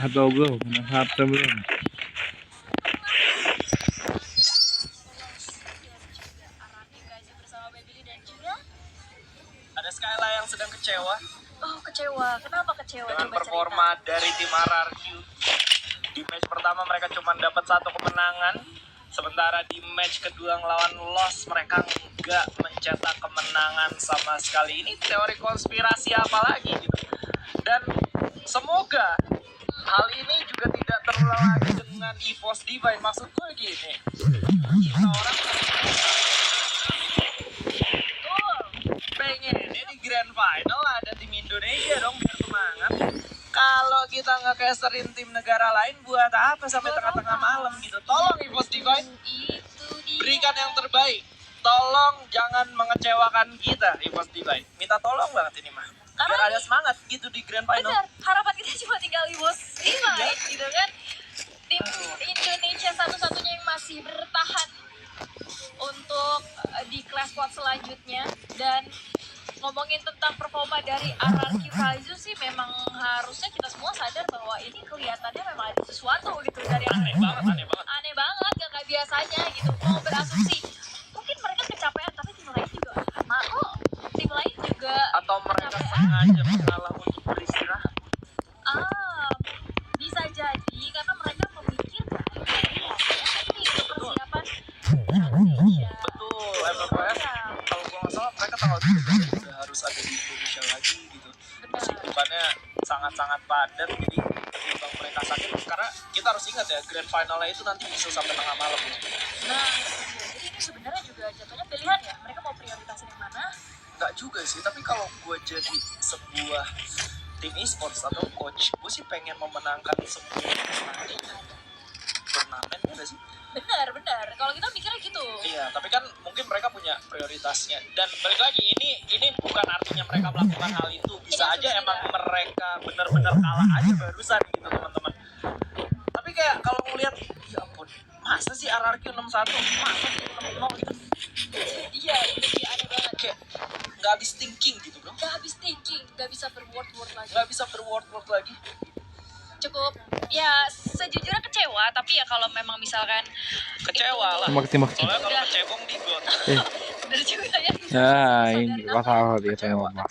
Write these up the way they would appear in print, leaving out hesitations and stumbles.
Atau belum? Atau belum? Ada Skyla yang sedang kecewa. Oh, kecewa. Kenapa kecewa? Dengan Coba performa cerita. dari tim RRQ. Di match pertama mereka cuma dapat 1 kemenangan. Sementara di match kedua ngelawan Lost mereka nggak mencetak kemenangan sama sekali. Ini teori konspirasi apa lagi gitu. Dan semoga hal ini juga tidak terulang lagi dengan EVOS Divine. Maksud gue gini, kita orang pengen di Grand Final ada tim Indonesia dong biar semangat. Kalau kita nggak casterin tim negara lain buat apa sampai tengah-tengah malam gitu. Tolong EVOS Divine berikan yang terbaik. Tolong jangan mengecewakan kita EVOS Divine. Minta tolong banget ini mah. Biar ada semangat gitu di Grand Final. Benar, harapan kita cuma tinggal EVOS Divine gitu kan. Tim Indonesia satu-satunya yang masih bertahan untuk di class squad selanjutnya. Dan ngomongin tentang performa dari RRQ Kaizu sih, memang harusnya kita semua sadar bahwa ini kelihatannya memang ada sesuatu gitu dari Aneh banget. aneh banget, gak kayak biasanya gitu. Mau berasumsi mungkin mereka kecapean, tapi tim lain juga sama kok. Tim lain juga Atau mereka kecapean. sengaja mengalah untuk beristirahat. Bisa jadi karena mereka memikirkan ini persiapan Indonesia. Betul, MFF. Kalau gue nggak salah mereka tanggal 3 udah harus ada di Indonesia lagi gitu. Kesibukannya sangat-sangat padat, jadi ketimbang mereka sakit. Karena kita harus ingat ya, grand finalnya itu nanti bisa sampai tengah malam. Nah, jadi ini sebenarnya juga jatuhnya pilihan ya. Mereka mau prioritasin yang mana? Nggak juga sih, tapi kalau gue jadi sebuah tim e-sports atau coach, gue sih pengen memenangkan semua turnamen, ya nggak sih? Benar. Kalau kita mikirnya gitu. Iya, tapi kan mungkin mereka punya prioritasnya. Dan balik lagi, ini bukan artinya mereka melakukan hal itu. Bisa aja emang mereka benar-benar kalah aja barusan gitu teman-teman. Tapi kayak kalau ngeliat, ya ampun, masa sih RRQ 61? Masa sih 6-0 gitu? Iya, itu dia aneh banget. Kayak nggak habis thinking gitu bro. Gak habis thinking, gak bisa berword-word lagi. Nggak bisa berword-word lagi. Cukup, ya sejujurnya kecewa, tapi ya kalau memang misalkan Kecewa lah. Makti. Soalnya kalau kecebong di got. bener juga ya. Ya, ini masalah dia Kecewa, tembak.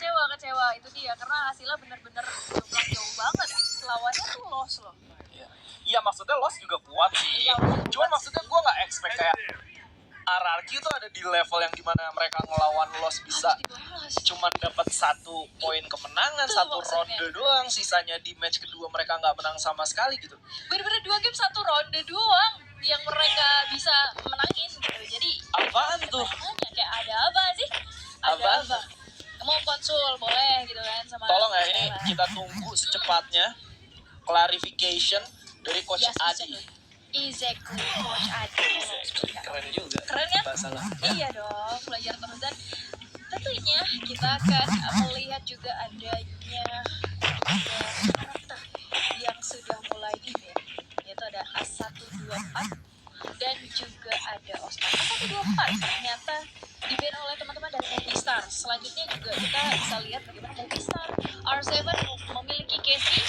itu dia, karena hasilnya bener-bener jauh banget. Lawannya tuh Lost loh. Iya, maksudnya Lost juga kuat sih. Cuman maksudnya gue nggak expect kayak RRQ tuh ada di level yang dimana mereka ngelawan Lost bisa cuman dapat 1 poin kemenangan, Tuh, 1 maksudnya. ronde doang. Sisanya di match kedua mereka nggak menang sama sekali gitu. Bener-bener 2 game 1 ronde doang yang mereka bisa menangin gitu. Jadi Apaan tuh? tanya kayak ada apa sih? Ada Apaan? apa? Mau konsul boleh gitu kan sama. Tolong ya, ini kita tunggu secepatnya clarification dari Coach Yes, Adi. Exactly, Coach Adi. Keren juga. Keren ya? Bahasanya. Iya dong, belajar terus. Dan tentunya kita akan melihat juga adanya karakter yang sudah mulai ini, yaitu ada A124 dan juga ada Oscar. A124 ternyata di-ban oleh teman-teman dari Movistar. Selanjutnya juga kita bisa lihat bagaimana Movistar R7 memiliki Casey,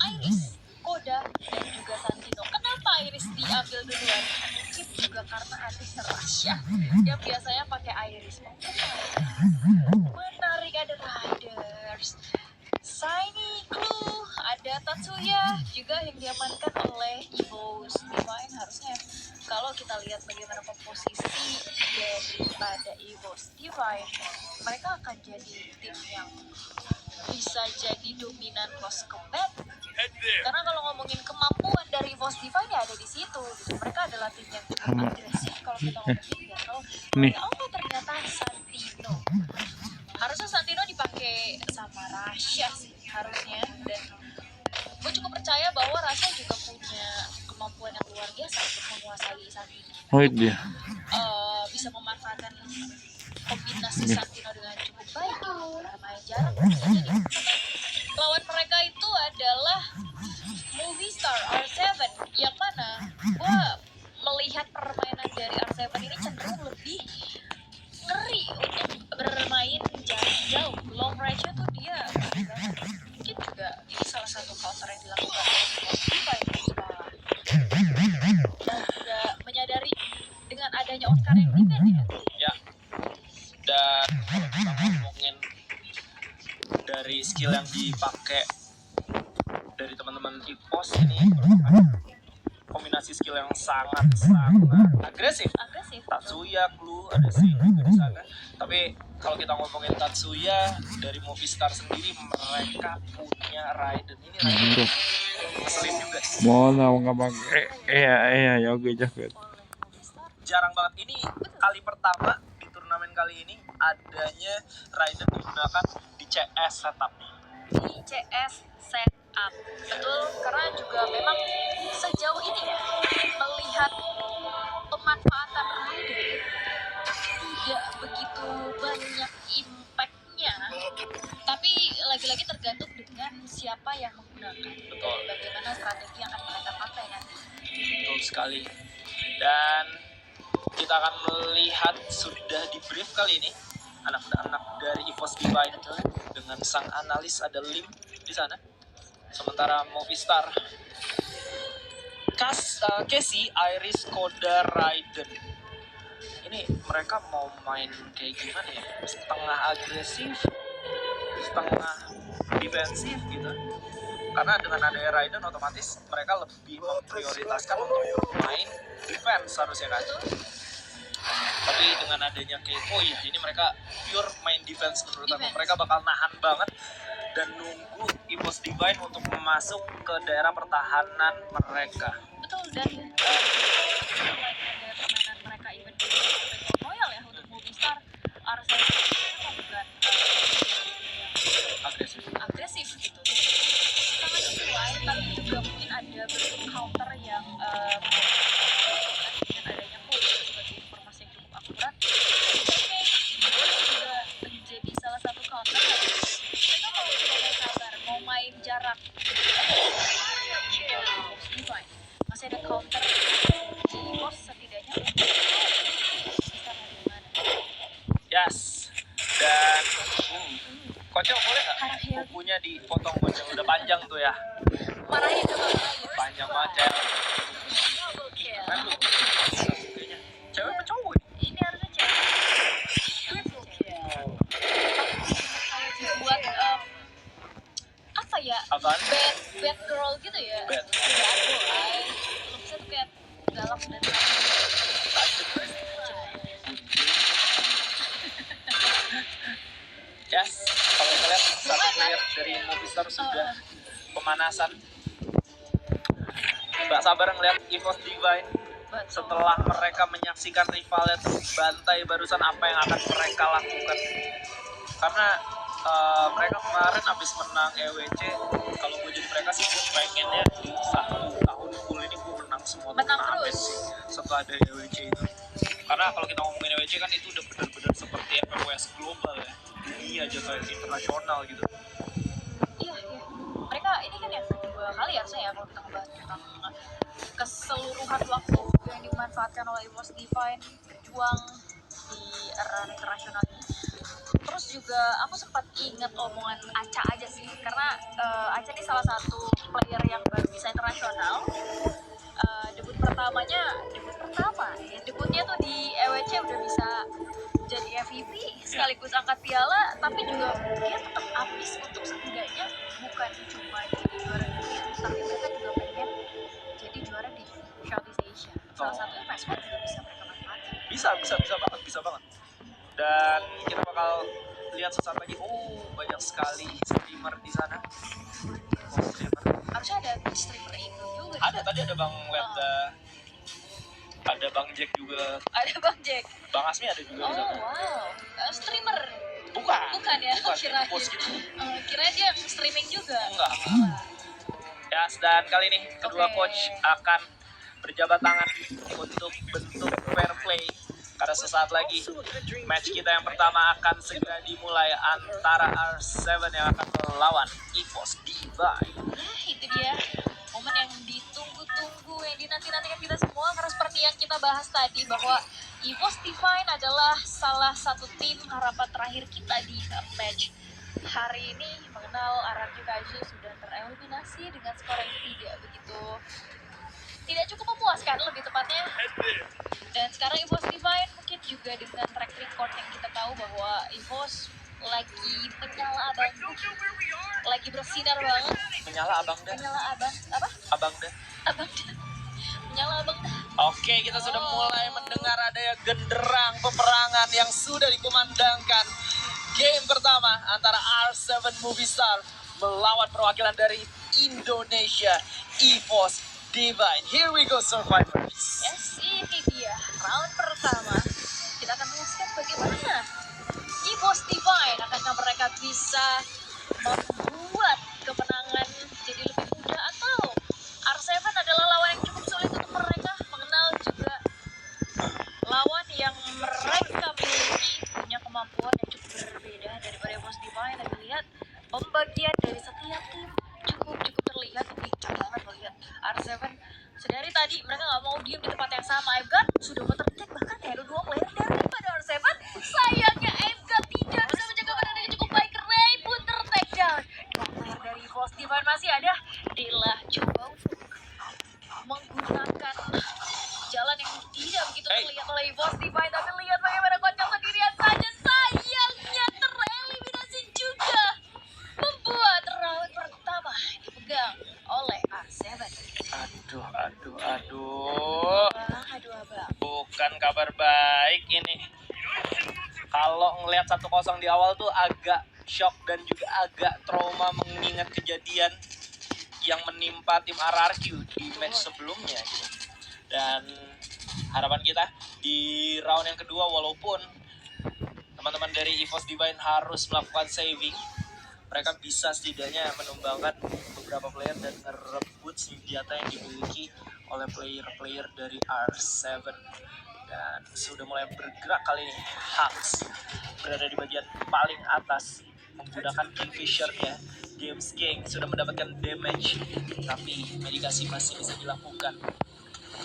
Iris, Koda, dan juga Santino. Kenapa Iris diambil duluan? Mungkin juga karena Iris Rasya yang biasanya pakai Iris. Menarik, ada Riders, Shiny, Clue, ada Tatsuya juga yang diamankan oleh EVOS Divine. Harusnya kalau kita lihat bagaimana komposisi daripada EVOS Divine, mereka akan jadi tim yang bisa jadi dominan close combat. Karena kalau ngomongin kemampuan Sama. agresif kalau kita ngomongin battle. Nih. Oh ternyata Santino. Harusnya Santino dipakai sama Rasha sih harusnya, dan gue cukup percaya bahwa Rasha juga punya kemampuan yang luar biasa untuk menguasai Santino. Oh dia. Bisa memanfaatkan kombinasi Santino dengan cukup baik bermain jarak. Jadi lawan mereka itu adalah Movistar R7, yang mana gue melihat permainan dari R7 ini cenderung lebih ngeri untuk bermain jarak jauh. Long range tuh dia mungkin juga ini salah satu counter yang dilakukan oleh Spotify dan juga menyadari dengan adanya Oscar yang defend ya. Ya. Dan kalau kita ngomongin dari skill yang dipakai dari teman-teman EVOS ini merupakan kombinasi skill yang sangat agresif. Tatsuya, Clue, ada sih di sana. Tapi kalau kita ngomongin Tatsuya dari Movistar sendiri, mereka punya Raiden ini Raiden ngeselin juga. Mau nggak pakai? Ya oke jaket. Jarang banget ini kali pertama di turnamen kali ini adanya Raiden digunakan di CS setupnya. Di CS setup, betul, karena juga memang sejauh ini ya melihat pemanfaatan Raiden tidak begitu banyak impactnya, tapi lagi-lagi tergantung dengan siapa yang menggunakan. Betul. Bagaimana strategi yang akan mereka pakai nanti. Betul sekali. Dan kita akan melihat sudah di brief kali ini anak-anak dari EVOS Divine dengan sang analis ada Lim di sana. Sementara Movistar Casey, Iris, Koda, Raiden. Ini mereka mau main kayak gimana ya? Setengah agresif, setengah defensif gitu. Karena dengan adanya Raiden otomatis mereka lebih memprioritaskan untuk main defense harusnya kan. Tapi dengan adanya Keiko ya ini mereka pure main defense menurut aku. Mereka bakal nahan banget dan nunggu EVOS Divine untuk masuk ke daerah pertahanan mereka. Betul, dan permainan mereka even di Battle Royale ya untuk Movistar R7 bukan agresif gitu. Sangat sesuai, tapi juga mungkin ada bentuk counter yang dengan adanya Code sebagai informasi yang cukup akurat. Oke, juga menjadi salah satu counter yang mereka mau coba main sabar, mau main jarak. Masih ada counter di pos setidaknya untuk bisa bagaimana. Yes. Dan Kocok boleh nggak bukunya dipotong Kocok? Udah panjang tuh ya. Marahin ke bawah. Panjang banget ya. Double kill. Kan lu bukunya. Cewek apa cowok ini? Ini harusnya cewek. Triple kill. Buat apa ya? Apaan? Bad girl gitu ya. Bad. Bad girl. Belum bisa tuh kayak galak dan Yes, kalau kita lihat satu player dari Movistar sudah pemanasan. Mbak sabar ngeliat EVOS Divine setelah mereka menyaksikan rivalnya terbantai barusan apa yang akan mereka lakukan. Karena mereka kemarin habis menang EWC, kalau gue jadi mereka sih gue pengennya di 1 tahun full ini gue menang semua turnamen sih setelah ada EWC itu. Karena kalau kita ngomongin EWC kan itu udah benar-benar seperti FPWS global ya, dunia jatuh internasional gitu. Iya. Mereka ini kan yang kedua kali harusnya ya kalau kita ngebahas tentang keseluruhan waktu yang dimanfaatkan oleh EVOS Divine berjuang di era internasional ini. Terus juga aku sempat ingat omongan Aca aja sih, karena Aca ini salah satu player yang baru bisa internasional. Debutnya tuh di EWC udah bisa jadi MVP sekaligus angkat piala, tapi juga dia tetap ambis untuk setidaknya bukan cuma jadi juara dunia, tapi mereka juga pengen jadi juara di Southeast Asia. Salah satunya Passport juga bisa mereka manfaatkan. Bisa banget. Dan kita bakal lihat sesaat lagi. Banyak sekali streamer di sana. Harusnya ada streamer Indo juga. Ada tadi ada Bang Webda. Ada Bang Jack juga. Ada Bang Jack. Bang Asmi ada juga Oh di sana. wow, streamer. Bukan. Bukan ya, Bukan, kirain. bos gitu. Kirain dia streaming juga. Enggak. Ya, dan kali ini kedua Oke. coach akan berjabat tangan untuk bentuk fair play. Karena sesaat lagi match kita yang pertama akan segera dimulai antara R7 yang akan melawan EVOS Divine. Nah, itu dia momen yang ditunggu-tunggu, yang dinanti-nantikan kita semua, karena seperti yang kita bahas tadi bahwa EVOS Divine adalah salah satu tim harapan terakhir kita di match hari ini. Mengenal Araki Kaju sudah tereliminasi dengan skor yang tidak cukup memuaskan lebih tepatnya. Dan sekarang EVOS Divine mungkin juga dengan track record yang kita tahu bahwa EVOS lagi menyala abang, lagi bersinar banget. Menyala abang dah. Menyala abang, apa? Abang dah. Abang dah. Menyala abang dah. Oke, kita sudah mulai mendengar adanya genderang peperangan yang sudah dikumandangkan. Game pertama antara R7 Movie Star melawan perwakilan dari Indonesia, EVOS Divine. Here we go, survivors. Yes, ini dia round pertama. Kita akan menyaksikan bagaimana EVOS Divine akankah mereka bisa membuat kemenangan jadi lebih mudah, atau R7 adalah lawan yang cukup sulit untuk mereka, mengenal juga lawan yang mereka miliki punya kemampuan yang cukup berbeda daripada EVOS Divine. Dan lihat pembagian dari setiap tim cukup terlihat, tapi jangan melihat R7 sedari tadi mereka nggak mau diem di tempat yang sama. Aimgat sudah tercek, bahkan ada 2 player daripada R7. Sayangnya Aimgat tidak bisa menjaga badan dengan cukup baik. Ray pun ter-take down. 2 player dari EVOS Divine masih ada. Dila coba untuk menggunakan jalan yang tidak begitu terlihat oleh EVOS Divine, tapi lihat bagaimana Kocel sendirian saja. Sayangnya tereliminasi juga, membuat round pertama dipegang oleh R7. Aduh. Aduh abang. Bukan kabar baik ini. Kalau ngelihat 1-0 di awal tuh agak shock dan juga agak trauma mengingat kejadian yang menimpa tim RRQ di match sebelumnya gitu. Dan harapan kita di round yang kedua, walaupun teman-teman dari EVOS Divine harus melakukan saving, mereka bisa setidaknya menumbangkan beberapa player dan ngerebut senjata yang dimiliki oleh player-player dari R7. Dan sudah mulai bergerak kali ini. Hux berada di bagian paling atas menggunakan Kingfisher-nya. James King sudah mendapatkan damage, tapi medikasi masih bisa dilakukan.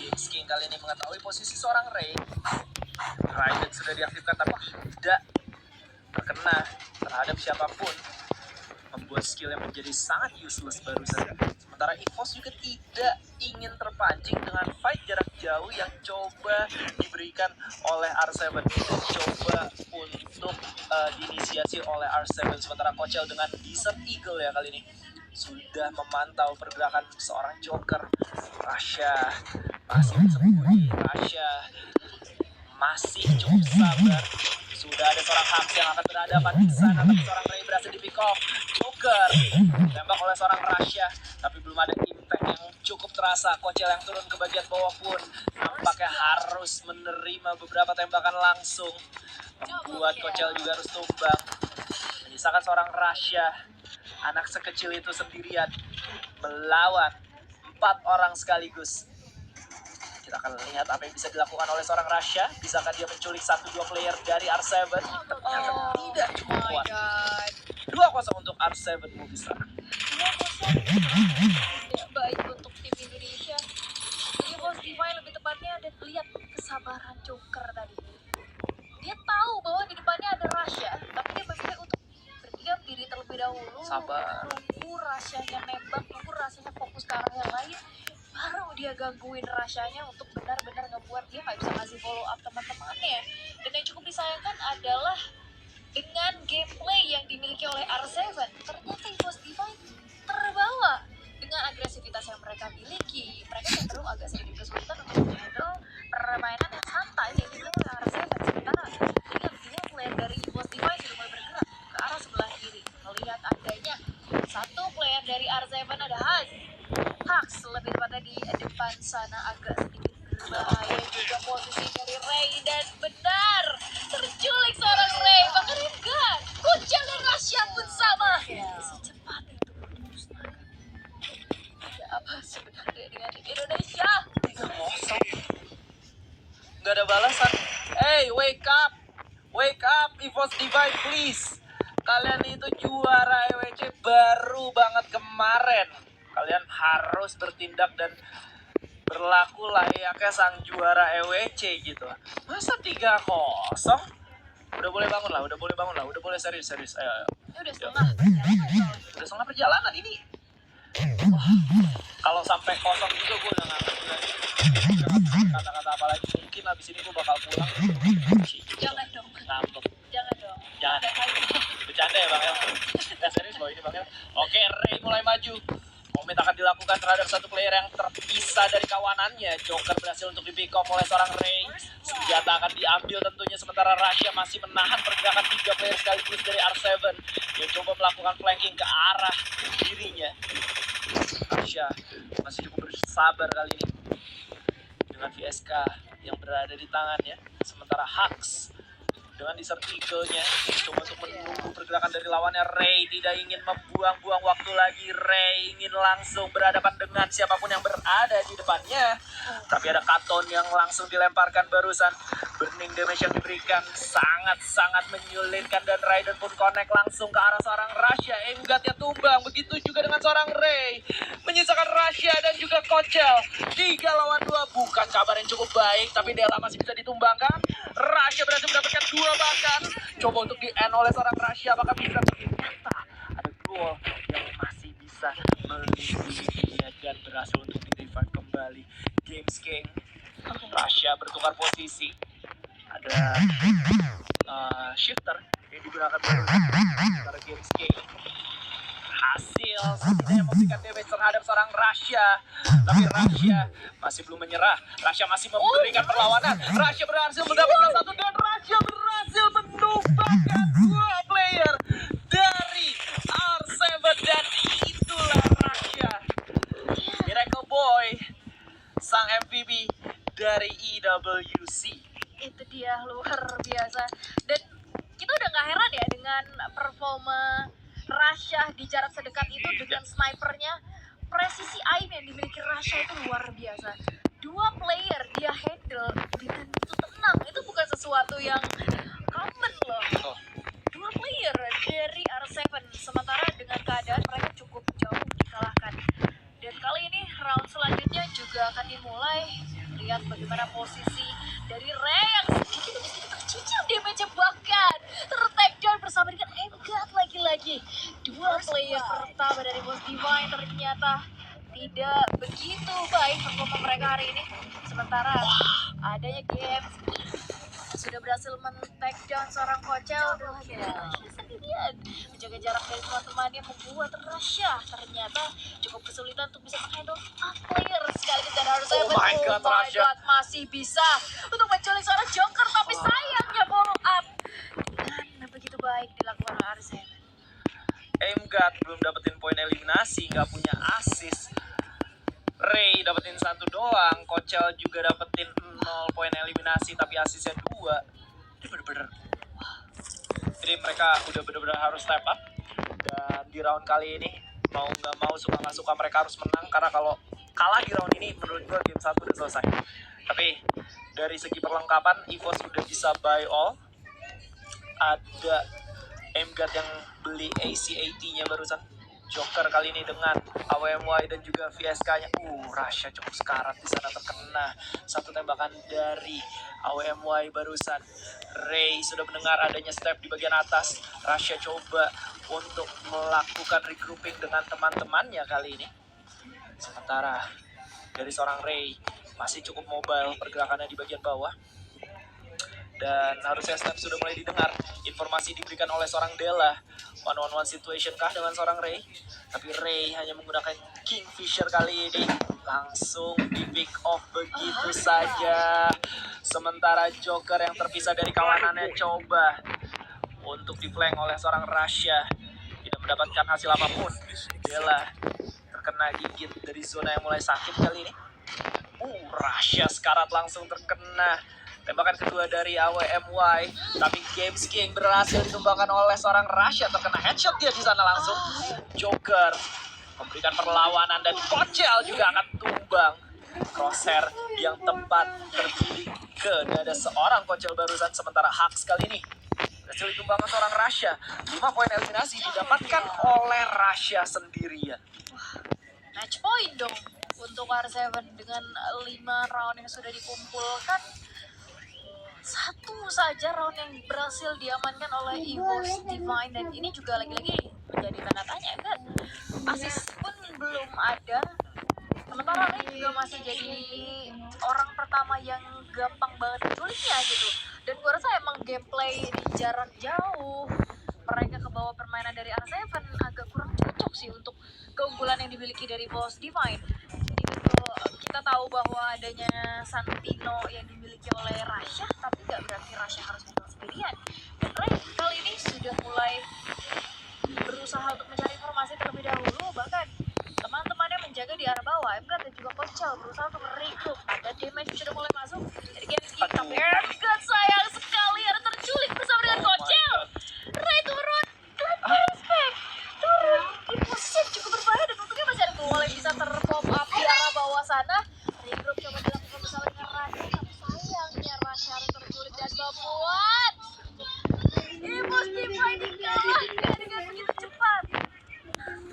James King kali ini mengetahui posisi seorang Ray. Raiden sudah diaktifkan tapi tidak terkena terhadap siapapun, membuat skill yang menjadi sangat useless barusan. Sementara EVOS juga tidak ingin terpancing dengan fight jarak jauh yang coba diberikan oleh R7. Coba untuk diinisiasi oleh R7. Sementara Kocel dengan Desert Eagle ya kali ini sudah memantau pergerakan seorang Joker. Rasha masih bersembunyi. Rasha masih cukup sabar. Sudah ada seorang Hux yang akan berhadapan di sana, tapi seorang Ray berhasil di pick off. Joker tembak oleh seorang Rasha, tapi belum ada impact yang cukup terasa. Kocel yang turun ke bagian bawah pun nampaknya harus menerima beberapa tembakan langsung, membuat Kocel juga harus tumbang. Menyisakan seorang Rasha, anak sekecil itu sendirian melawan 4 orang sekaligus. Kita akan lihat apa yang bisa dilakukan oleh seorang Rasha. Bisakah dia menculik 1-2 player dari R7? Ternyata tidak cukup kuat. 2-0 untuk R7 Movie Star. 2-0 tidak baik untuk tim Indonesia. EVOS Divine lebih tepatnya, dan lihat kesabaran Joker tadi. Dia tahu bahwa di depannya ada Rasha, tapi dia memilih untuk berdiam diri terlebih dahulu. Sabar. Nunggu Rashanya nembak, nunggu Rashanya fokus ke arah yang lain, baru dia gangguin Rashanya untuk benar-benar ngebuat dia nggak bisa ngasih follow up teman-temannya. Dan yang cukup disayangkan adalah dengan gameplay yang dimiliki oleh R7, ternyata EVOS Divine terbawa dengan agresivitas yang mereka miliki. Mereka cenderung agak sedikit kesulitan untuk menghandle permainan yang santai yang dimiliki oleh R7. Sementara lihat dia player dari EVOS Divine sudah mulai bergerak ke arah sebelah kiri. Melihat adanya 1 player dari R7, ada Hux lebih tepatnya di depan sana, agak sedikit Bahaya juga posisi dari Ray dan benar terculik seorang Ray. Bahkan enggak, Kucel dan Rasya pun sama. Secepat itu bermusnahkan. Ada apa sebenarnya dengan tim Indonesia? 3-0. Nggak ada balasan. Hey, wake up. Wake up, EVOS Divine, please. Kalian itu juara EWC baru banget kemarin. Kalian harus bertindak dan berlaku layaknya sang juara EWC gitu. Masa 3-0? Udah boleh bangun lah, udah boleh serius. Ayo. Ini udah setengah perjalanan. Udah setengah perjalanan ini. Wah, kalau sampai kosong juga gue udah nggak ngerti lagi. Kata-kata apa lagi? Mungkin abis ini gue bakal pulang. Jangan dong, Ngambek. jangan dong. Jangan. Bercanda ya Bang El. Nggak serius loh ini Bang El. Oke, Ray mulai maju. Moment akan dilakukan terhadap satu player yang terpisah dari kawanannya. Joker berhasil untuk di pick off oleh seorang Ray. Senjata akan diambil tentunya, sementara Rasya masih menahan pergerakan 3 player sekaligus dari R7 yang coba melakukan flanking ke arah dirinya. Rasya masih cukup bersabar kali ini dengan VSK yang berada di tangannya, sementara Hux dengan Desert Eagle-nya coba untuk menunggu pergerakan dari lawannya. Ray tidak ingin membuang-buang waktu lagi. Ray ingin langsung berhadapan dengan siapapun yang berada di depannya. Tapi ada Katon yang langsung dilemparkan barusan. Burning damage yang diberikan sangat-sangat menyulitkan, dan Raiden pun connect langsung ke arah seorang Rasya. Emgatnya tumbang, begitu juga dengan seorang Ray. Menyisakan Rasya dan juga Kocel. 3-2 bukan kabar yang cukup baik, tapi Dela masih bisa ditumbangkan. Rasya berhasil mendapatkan 2 bahkan. Coba untuk di-end oleh seorang Rasya, apakah bisa? Ternyata ada gol yang masih bisa melindunginya dan berhasil untuk di-revive kembali. Games King. Rasya bertukar posisi. Ada shifter yang digunakan para Games King. Hasil setidaknya memberikan damage terhadap seorang Rasya, tapi Rasya masih belum menyerah. Rasya masih memberikan perlawanan. Rasya berhasil mendapatkan 1 dan Rasya berhasil menumbangkan 2 player dari R7, dan itulah Rasya, Miracle Boy, sang MVP dari EWC. Itu dia, luar biasa. Dan kita udah gak heran ya dengan performa Rasya di jarak sedekat itu dengan snipernya. Presisi aim yang dimiliki Rasya itu luar biasa. 2 player dia handle dengan begitu tenang. Itu bukan sesuatu yang common loh. 2 player dari R7, sementara dengan keadaan mereka cukup jauh dikalahkan. Dan kali ini round selanjutnya juga akan dimulai. Lihat bagaimana posisi dari Ray yang sedikit demi sedikit tercicil damage, bahkan ter-take down bersama dengan Emgat lagi-lagi. 2 player pertama dari EVOS Divine ternyata tidak begitu baik performa mereka hari ini. Sementara adanya Games sudah berhasil men-take down seorang Kocel, dan Rasya sendirian menjaga jarak dari teman-temannya, membuat Rasya ternyata cukup kesulitan untuk bisa menghandle 4 player sekaligus. Dan harus Oh my God, Rasya masih bisa untuk menculik seorang Joker, tapi sayangnya follow up dengan begitu baik dilakukan oleh R7. Emgat belum dapetin poin eliminasi, nggak punya assist. Ray dapetin 1 doang, Kocel juga dapetin 0 poin eliminasi, tapi asisnya 2. Ini bener-bener. Jadi mereka udah bener-bener harus step up. Dan di round kali ini, mau nggak mau, suka nggak suka, mereka harus menang. Karena kalau kalah di round ini, menurut gue game 1 udah selesai. Tapi dari segi perlengkapan, EVOS udah bisa buy all. Ada Emgat yang beli AC-80-nya barusan. Joker kali ini dengan AWMY dan juga VSK-nya. Rasya cukup sekarat di sana, terkena 1 tembakan dari AWMY barusan. Ray sudah mendengar adanya step di bagian atas. Rasya coba untuk melakukan regrouping dengan teman-temannya kali ini. Sementara dari seorang Ray masih cukup mobile pergerakannya di bagian bawah. Dan harusnya step sudah mulai didengar. Informasi diberikan oleh seorang Dela. 1-on-1 situation kah dengan seorang Ray? Tapi Ray hanya menggunakan Kingfisher kali ini. Langsung di pick off begitu saja. Sementara Joker yang terpisah dari kawanannya coba untuk di-flank oleh seorang Rasya. Tidak mendapatkan hasil apapun. Dela terkena gigit dari zona yang mulai sakit kali ini. Rasha sekarat langsung terkena tembakan kedua dari AWMY, tapi Games King berhasil ditumbangkan oleh seorang Rasha, terkena headshot dia di sana langsung. Joker memberikan perlawanan dan Kocel juga akan tumbang. Crosshair yang tepat terpilih ke dada seorang Kocel barusan, sementara Hux kali ini berhasil ditumbangkan seorang Rasha. 5 poin eliminasi didapatkan oleh Rasha sendirian. Match point dong untuk R7 dengan 5 round yang sudah dikumpulkan. Satu saja round yang berhasil diamankan oleh EVOS Divine, dan ini juga lagi-lagi menjadi tanda tanya kan. Asis pun belum ada. Sementara Ray juga masih jadi orang pertama yang gampang banget menculiknya gitu. Dan gue rasa emang gameplay di jarak jauh mereka ke bawah permainan dari R7 agak kurang cocok sih untuk keunggulan yang dimiliki dari EVOS Divine. Jadi gitu, kita tahu bahwa adanya Santino yang dimiliki oleh Rasha, tapi gak berarti Rasha harus menang sendirian. Dan Ray kali ini sudah mulai berusaha untuk mencari informasi terlebih dahulu, bahkan teman-temannya menjaga di arah bawah. MK dan juga Kocel berusaha untuk regroup. Ada damage sudah mulai masuk dari Games King, tapi MK sayang sekali ada terculik bersama dengan Kocel. Ray turun, respect turun di posisi yang cukup berbahaya, dan untungnya masih ada gol yang bisa terpop up di arah bawah sana. Regroup coba dilakukan bersama dengan Rasha, tapi sayangnya Rasha harus terculik dan membuat EVOS Divine dikalahkan dengan begitu cepat.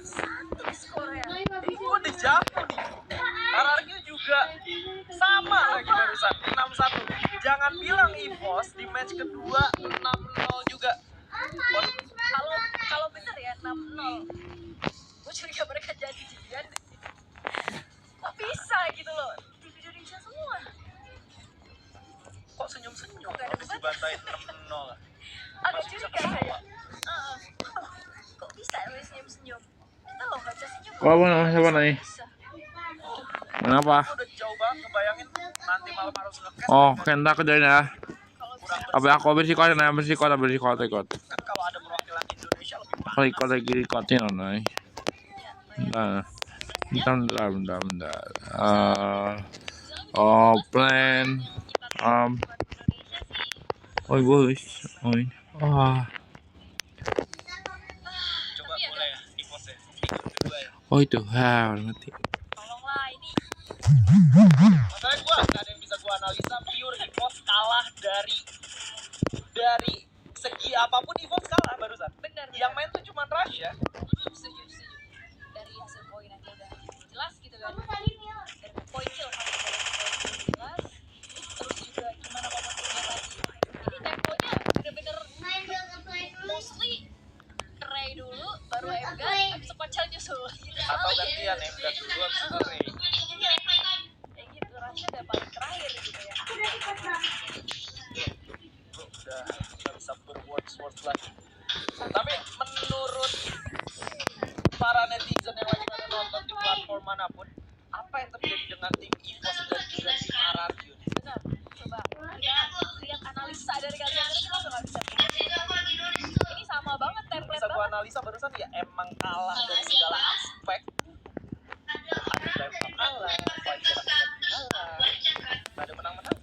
Satu skornya. Kok dijatuh nih? RRQ juga sama lagi barusan 6-1. Jangan bilang EVOS di match kedua 6-0 juga. Kalau bener ya 6-0. Gue curiga mereka janjian. Kok bisa gitu loh? Tim Indonesia semua. Kok senyum-senyum? Gak ada Habis dibantain 6-0. Agak Masih bisa curiga saya. ketawa. Kok bisa ya senyum-senyum? Kita loh gak bisa senyum. Kok apa namanya siapa nih? Bisa. Kenapa? Aku udah jauh banget ngebayangin nanti malam harus ngecast. Oh, kenta kerjain ya. Kalau Apa aku bersihkot ikut. Kan kalau ada perwakilan Indonesia lebih panas. Ikut lagi ikotin nih. Bentar. Plan. Oi bos. Oi. Coba boleh ya, EVOS ya. Ikut kedua ya. Oh itu mati. tolonglah ini. Masalahnya gue gak ada yang bisa gue analisa. Pure EVOS kalah dari segi apapun. EVOS kalah barusan. Benar. Yang main tuh cuma Rasha. Setuju. Dari hasil poin aja udah jelas gitu kan. Dari poin kill kan jelas. Terus juga gimana momentumnya tadi. Ini temponya bener-bener mostly Ray dulu, baru MK, habis itu Kocel nyusul. Gitu. Atau gantian MK dulu habis itu Ray. Kayak gitu, Rasha udah paling terakhir gitu ya. Bro, udah gak bisa berwords lagi. Tapi menurut para netizen yang lagi pada nonton di platform manapun, apa yang terjadi dengan tim EVOS dan juga tim RRQ? Benar, coba kita lihat analisa dari kalian, karena kita nggak bisa. Ini sama banget template Bisa gua banget. analisa barusan ya, emang kalah dari segala aspek. Ada Drive kalah, Fajar kalah, gak ada menang-menang.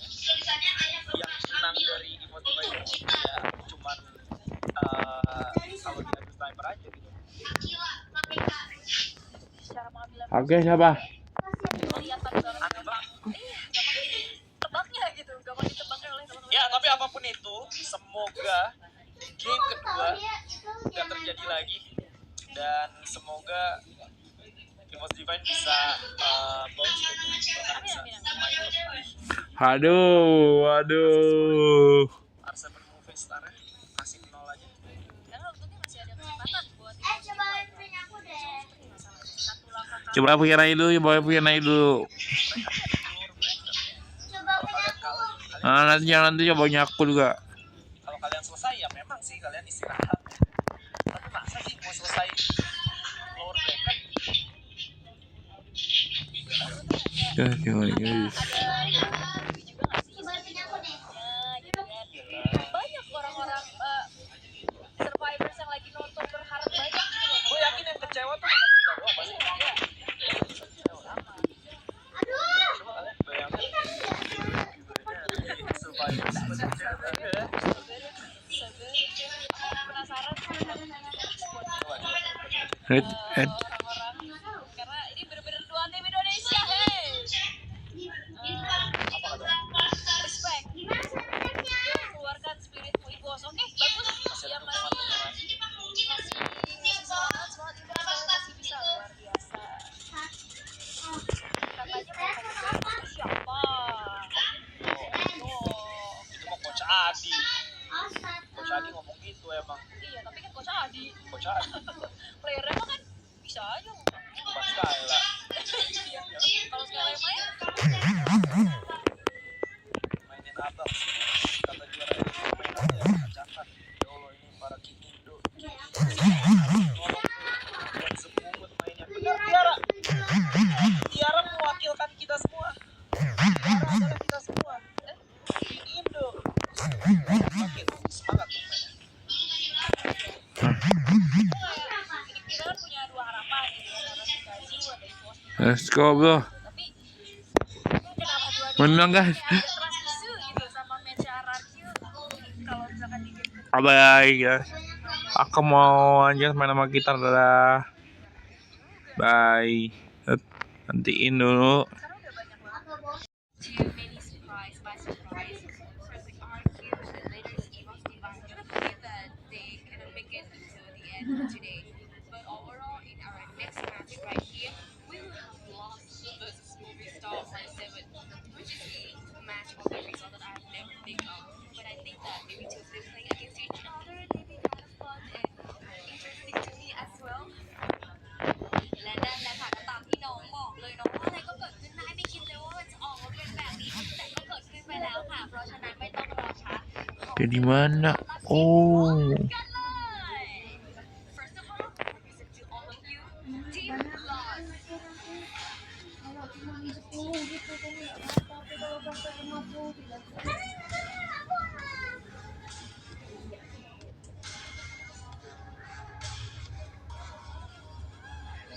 Yang menang dari EVOS Divine ya cuman kalau dia ada sniper aja gitu. Secara pengambilan Oke siapa? kelihatan banget. Aneh banget. Gampang tebaknya gitu, gampang ditebaknya oleh teman-teman. Ya tapi apapun itu, semoga game kedua gak terjadi lagi, dan semoga EVOS Divine bisa bounce back, bahkan bisa main lebih. Aduh. R7 Move Star masih 0 aja. Karena untungnya masih ada kesempatan buat satu langkah kalah. Coba punya naik dulu. Kalau kalian kalah, Nanti coba nyaku juga. kalau kalian selesai ya memang sih kalian istirahat. Tapi masa sih mau selesai lower bracket? Guys. Ada juga nggak sih istilah gitu kan. Banyak orang-orang survivors yang lagi nonton berharap banyak gitu loh. Gue yakin yang kecewa tuh bukan kita doang pasti. Coba kalian bayangin orang-orang, karena ini bener-bener dua tim Indonesia, hey. Respect. Yuk, keluarkan spiritmu Ibos. Oke, bagus. Yang masih semangat Ibos, masih bisa luar biasa. Katanya mau ngomong siapa? Itu mah Coach Adi. Coach Adi ngomong gitu emang. Iya, tapi kan Coach Adi. Coach Adi. Playernya mah kan bisa aja ngomong. Bukan Skyla. Kalau segala yang main, Mainin abang sih. Kata juara ini main aja ya. Acakan. Ya Allah ini para King Indo. Buat semut mainnya. Bener Tiara. Tiara mewakilkan kita semua. Tiara adalah kita semua. King Indo. Makin semangat tuh mainnya. kita kan punya dua harapan gitu ya, karena si Gazi ada Ibos. Let's go bro. Tapi kenapa dua-duanya Menang guys. agak transisi gitu sama match RRQ kalau misalkan di game Bye guys. Aku mau lanjut main sama gitar dah. Bye. Nantiin dulu. karena udah banyak banget. Too many surprise by surprise. First the RQ, then later the Ibos Divine. I cannot believe that they couldn't make it to the end today. But overall, in our next match right here, we will have Lost versus Movie Star by 7, which is a match of the result that I've never think of. But I think that maybe two teams playing against each other, they be kind of fun and interesting to me as well. และนั่นแหละค่ะก็ตามที่น้องบอกเลยเนาะว่าอะไรก็เกิดขึ้นได้ไม่คิดเลยว่ามันจะออกมาเป็นแบบนี้แต่ก็เกิดขึ้นไปแล้วค่ะเพราะฉะนั้นไม่ต้องรอช้า Jadi mana? Oh. กันเลย First of all, represent to all of you, Team Lost.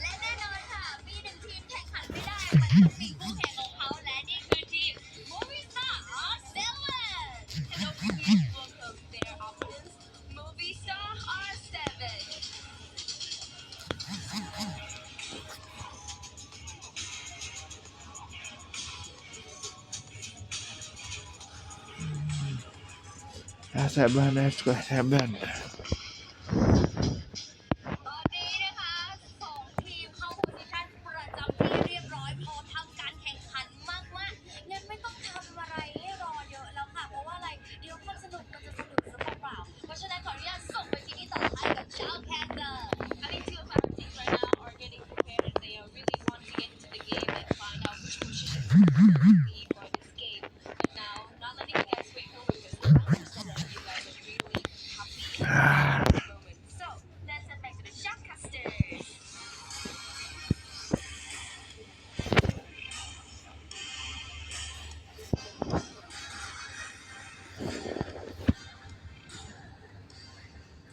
และแน่นอนค่ะมีหนึ่งทีมแข่งขันไม่ได้มันต้องมีคู่แข่งของเขาและนี่คือทีม Movistar R7 Hello please welcome their opponents Movistar R7 Saban, saban. ตอนนี้นะคะสองทีมเข้าโพสิชั่นประจำที่เรียบร้อยพร้อมทำการแข่งขันมากงั้นไม่ต้องทำอะไรให้รอเยอะแล้วค่ะเพราะว่าอะไรเดี๋ยวความสนุกมันจะสนุกซะเปล่าๆเพราะฉะนั้นขออนุญาตส่งไปที่นี่ต่อให้กับชาวแคนเดอร์ I think two of our teams right now are getting prepared and they are really want to get into the game and find out which position to be for this game but now not letting you guys wait for because I understand that you guys are really happy at this moment so let's head back to the Shoutcasters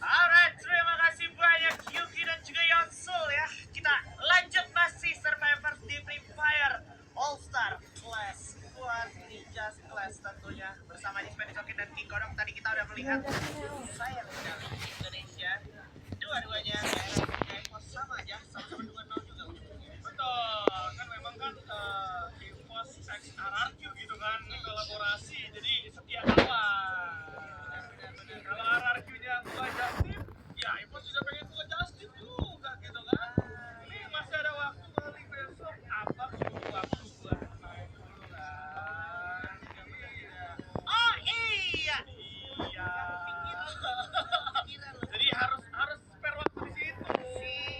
Alright, terima kasih banyak Yuki dan juga Yonsul ya. Kita lanjut masih Survivors di Free Fire All Star Class Squad Ninjas Class tentunya bersama Spanish Rocket dan King Kodok. Tadi kita udah melihat sayang sekali Indonesia dua-duanya sama aja, sama-sama 2-0 juga ujungnya. Betul, kan memang kan EVOS X RRQ gitu kan kolaborasi, jadi setia kawan. Benar-benar. Kalau RRQ-nya buat Justin, ya EVOS juga pengen buat Justin juga gitu kan. Ini masih ada waktu kali besok, abang butuh waktu buat main dulu kan. Oh iya, iya. Jadi harus spare waktu di situ.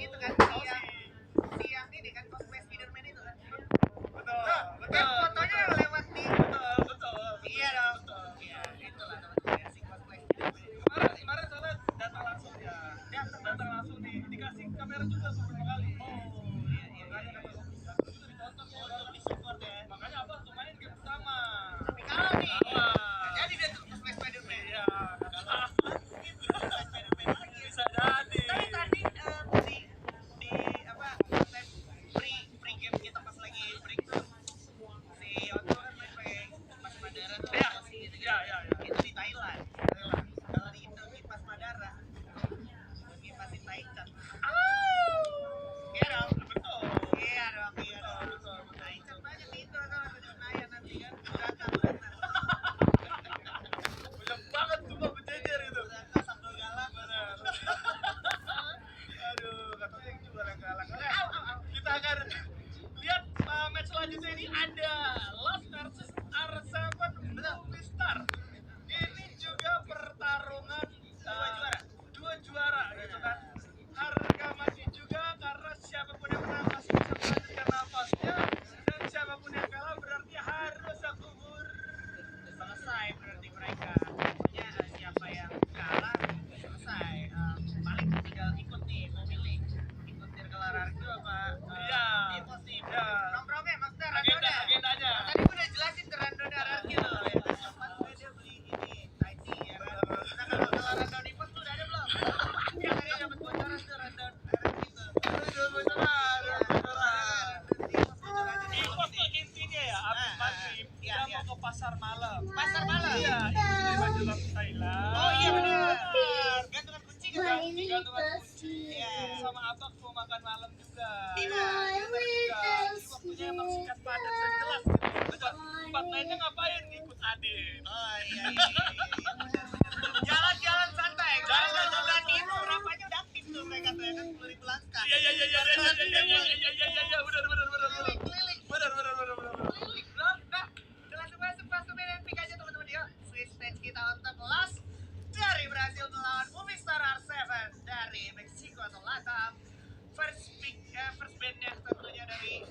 Itu kan siang ini kan cosplay Spiderman itu kan. Betul. Fotonya lewat di. Betul. Iya dong. Iya, itulah namanya si cosplay Spiderman. Kemarin soalnya datang langsung ya. Datang langsung dikasih kamera juga beberapa kali. Oh, iya. Makanya kan itu ditonton. ke pasar malam. Pasar malam? Iya, itu beli baju love Thailand. Oh iya benar. Gantungan kunci kan? Gantungan kunci. Iya. Sama abang mau makan malam juga. Iya. Bener juga. Jadi waktunya emang singkat padat dan jelas gitu. Betul. Tempat lainnya ngapain? Ngikut Adin. Oh iya. Jalan-jalan santai. Jalan-jalan itu rapanya udah aktif tuh mereka tuh ya kan 10.000 langkah. Iya, benar. Nah, langsung masuk Epic aja teman-teman ya. Swiss stage kita untuk Lost dari Brasil melawan Movistar R7 dari Meksiko atau Latam. First bandnya tentunya dari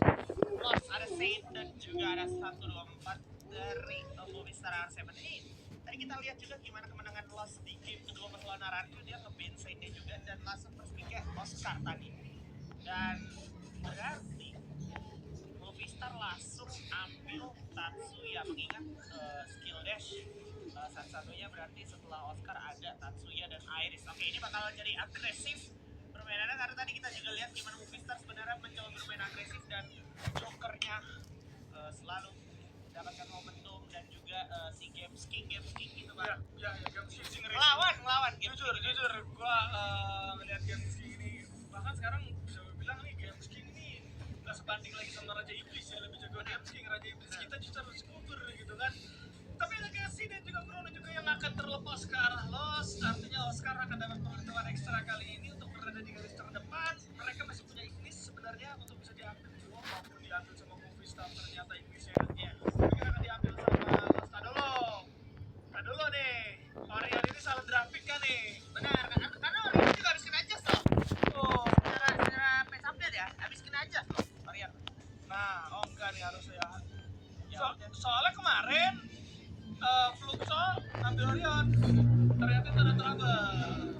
Lost ada Saint dan juga ada 124 dari Movistar R7 ini. Tadi kita lihat juga gimana kemenangan Lost di game kedua melawan Naranjo, dia nge-ban Saintnya juga dan langsung first picknya Oscar tadi. Dan berarti Movistar langsung ambil Tatsuya mengingat skill dash satu-satunya berarti setelah Oscar ada Tatsuya dan Iris. Oke, ini bakal jadi agresif permainannya karena tadi kita juga lihat gimana Movistar sebenarnya mencoba bermain agresif dan jokernya selalu mendapatkan momentum dan juga si Games King gitu kan. Ya, Games King Ngelawan jujur gua ngeliat Games King ini bahkan sekarang bisa bilang nih Games King ini nggak sebanding lagi sama Raja Iblis ya, lebih jago Games King. Raja Iblis kita justru harus gugur gitu kan. Tapi Legacy dan juga Chrono juga yang akan terlepas ke arah Lost, artinya Oscar akan dapat pengetahuan ekstra kali ini untuk berada di garis terdepan. Mereka masih punya Ignis sebenarnya untuk bisa diambil juga maupun diambil sama Movistar, ternyata Ignisnya mungkin akan diambil sama Lost. Tadolo nih, Orion ini salah grafik kan nih. benar kan karena Orion juga habis kena adjust loh. Oh, Secara patch update ya habis kena adjust loh Orion. nah, oh enggak nih harusnya. Soalnya kemarin Fluxo ambil Orion, ternyata itu ada trouble,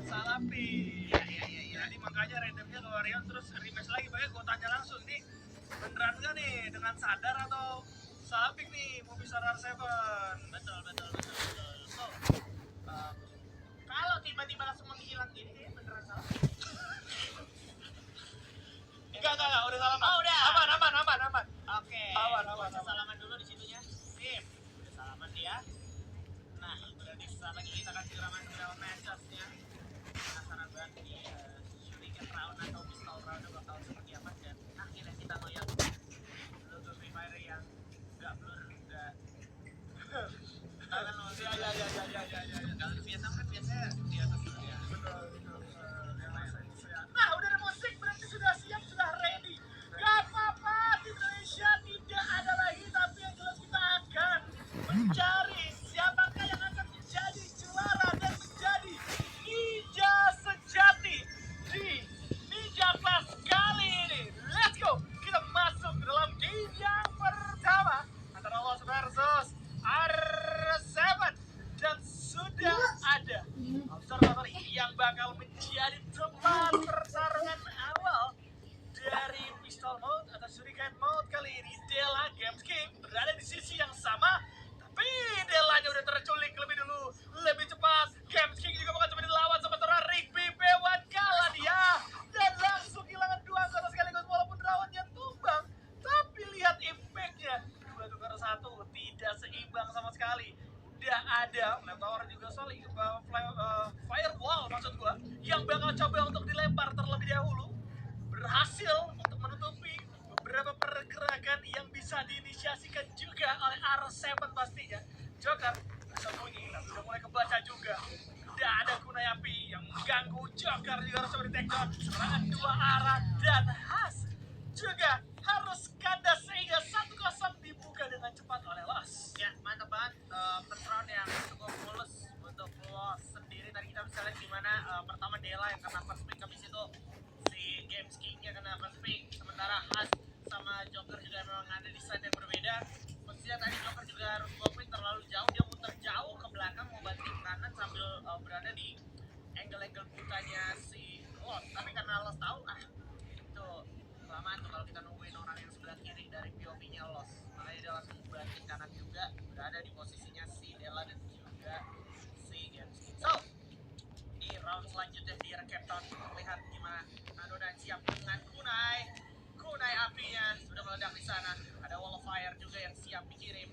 salah pick. Iya. Jadi makanya randomnya ke Orion terus rematch lagi. Makanya gue tanya langsung nih, beneran gak nih dengan sadar atau salah pick nih Movistar R7? Betul. So, kalau tiba-tiba langsung menghilang gini dia beneran salah. Enggak, udah salaman. Oh, udah. Aman. Oke. Aman. Bisa salaman dulu di situnya. Sip. Udah salaman dia. Nah, berarti sesaat lagi kita akan segera masuk ke dalam matches-nya. Penasaran banget nih Shuriken round atau pistol round bakal seperti apa dan akhirnya kita ngeliat logo Free Fire yang gak blur, gak kan lo Ya. kalau di Vietnam kan biasanya di atas dulu ya. Betul. Nah, udah ada musik, berarti sudah siap, sudah ready. Gak apa-apa, tim Indonesia tidak ada lagi, tapi yang jelas kita akan mencari siapakah yang akan menjadi juara dan menjadi ninja sejati di Ninja Class kali ini. Let's go, kita masuk ke dalam game yang pertama antara Lost versus R7 dan sudah ada observatory yang bakal menjadi tempat pertarungan awal dari pistol mode atau shuriken mode kali ini. Dela Games King berada di sisi yang sama, tapi Delanya udah terculik lebih dulu, lebih cepat. Games King juga bakal coba dilawan sementara Rigby Bewan kalah dia dan langsung kehilangan 2 anggota sekaligus walaupun lawannya tumbang. Tapi lihat impactnya, 2 tukar 1 tidak seimbang sama sekali. Udah ada Flamethrower juga firewall maksud gua yang bakal coba untuk dilempar terlebih dahulu, berhasil untuk menutupi beberapa pergerakan yang bisa diinisiasikan juga oleh R7 pastinya. Joker bersembunyi tapi udah mulai kebaca juga. Udah ada kunai api yang mengganggu Joker juga harus coba di take down. Serangan 2 arah dan Has juga harus kandas sehingga 1-0 dibuka dengan cepat oleh Lost. Ya, mantap banget first round yang cukup mulus untuk Lost sendiri. Tadi kita bisa lihat gimana pertama Dela yang kena first pick, habis itu si Games King yang kena first pick, sementara Has sama Joker juga memang ada di side yang berbeda. Posisinya tadi Joker juga harus go-in terlalu jauh, dia muter jauh ke belakang mau banting kanan sambil berada di angle-angle butanya si Lost. Tapi karena Lost tahu itu kelamaan tuh kalau kita nungguin orang yang sebelah kiri dari POV-nya Lost, makanya dia langsung banting kanan juga, berada di posisinya si Dela dan juga si Games King. So, di round selanjutnya di recap down melihat gimana Adonan siap dengan kunai apinya sudah meledak di sana. Ada wall of fire juga yang siap dikirim.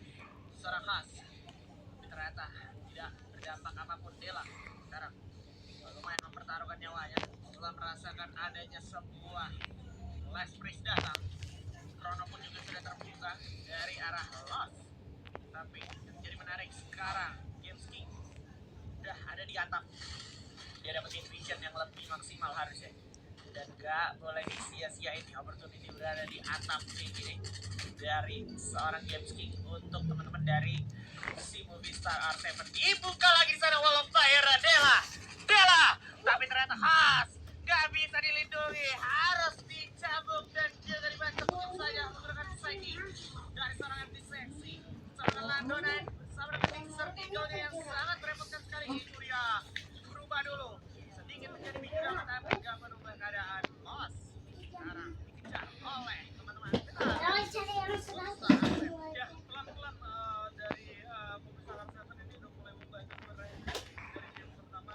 Seorang Khas berdampak apapun. Dela sekarang lumayan mempertaruhkan nyawanya setelah merasakan adanya sebuah last freeze datang. Chrono pun juga sudah terbuka dari arah Lost. Tapi yang menjadi menarik sekarang, Games King udah ada di atap. Dia dapetin vision yang lebih maksimal harusnya. Dan gak boleh disia-siain nih opportunity berada di atap kayak gini dari seorang Games King untuk teman-teman dari si Movistar R7. Dibuka lagi di sana wall of fire Dela, tapi ternyata khas gak bisa dilindungi, harus dicabuk dan juga dibaca begitu saja menggunakan psyche dari seorang MT Sexy. Seorang Landonan bersama dengan Mixer Tigonya yang sangat merepotkan sekali. Itu dia berubah dulu sedikit menjadi bicara tapi gak merubah keadaan. Los sekarang dikejar oleh teman-teman kita. Ya pelan-pelan dari Movistar R7 ini udah mulai membaca sebenarnya dari game pertama.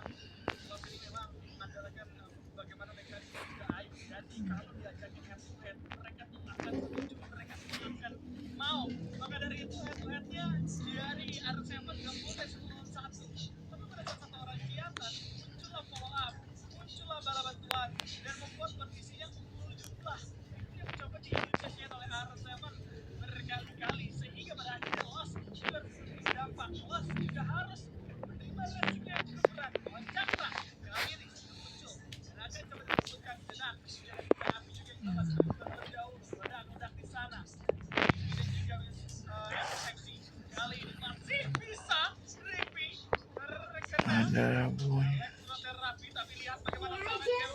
Los ini memang mengandalkan bagaimana mereka juga ayu. Jadi kalau diajakin head to head mereka tuh akan setuju, mereka tuh akan mau. Maka dari itu head to headnya dari R7 gak boleh 10-1. Tapi pada saat satu orang kelihatan muncullah follow up, muncullah bala bantuan dan membuat kondisinya kumpul jumlah. Itu yang mencoba diinisiasi oleh R7 berkali-kali sehingga pada akhirnya Los juga berdampak. Los juga harus menerima resiko yang cukup berat. Chandra kali ini muncul dan akan coba disebutkan benar. Tapi juga kita masih berdahulu ledak-ledak di sana. Dan juga yang seksi kali ini masih bisa Rippy terkena Ada boy. elektroterapi, tapi lihat bagaimana Samet yang